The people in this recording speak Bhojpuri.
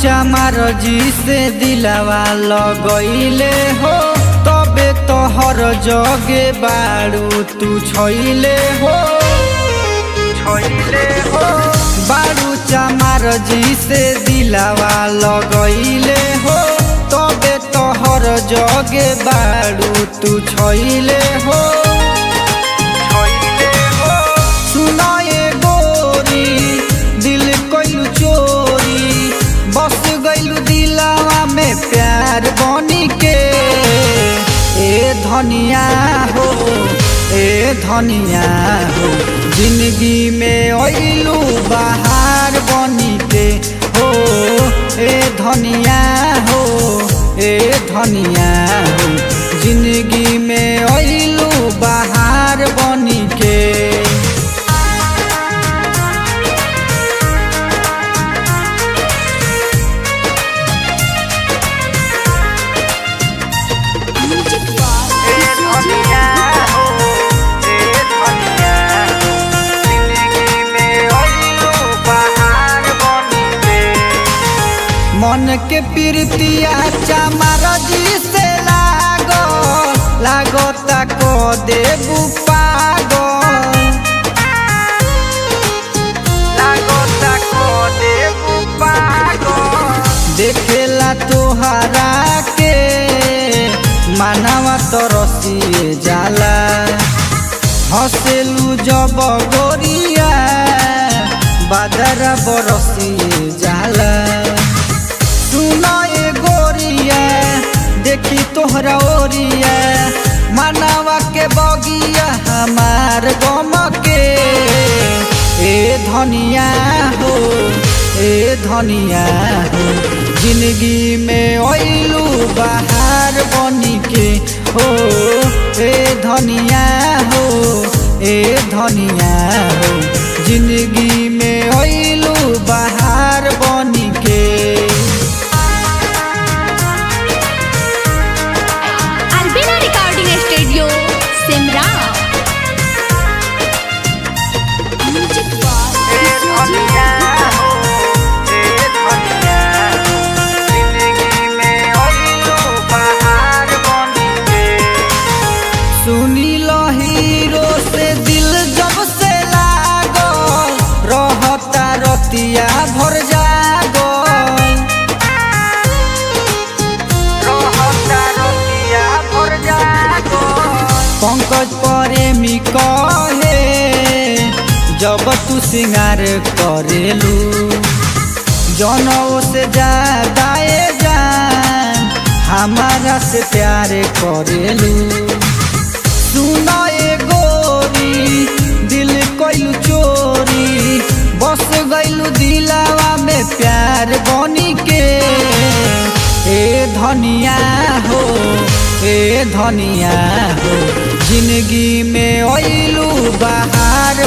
चमार जी से दिलावा लगइले हो तबे तोहर जगे बाड़ू तू छइले हो बाड़ू चमार जी से दिलावा लगइले हो तबे तोहर जगे बाड़ू तू छइले हो सुनाए गोरी दिल कइलू चोरी बस गइलू दिलावा में प्यार बनी के ए धनिया हो जिंदगी में अइलू बाहर बनी के हो ए धनिया हो जिंदगी में अइलू बाहर बनी के मन के प्रीतिया चमार जी से लागता को देबू पागल देखेला तोहरा के मानवा तरसिए जाला हंसेलू जब गोरिया बादरा बरसिए जाला सुनाए गोरिया देखी तोहरा ओरिया मानवा के बगिया हमार गम के ए धनिया हो जिंदगी में अइलू बाहर बनी के हो ए धनिया हो जिंदगी में अइलू बाहर बनी के सुनी लो हीरो से दिल जब से लागल रहता रतिया भर जागल पंकज प्रेमी कहे जब तू सिंगार करेलू जनों से ज्यादा जान हमारा से प्यार करेलू सुनाए गोरी दिल कइलू चोरी बस गइलू दिलावा में प्यार बनी के ए धनिया हो जिंदगी में अइलू बाहर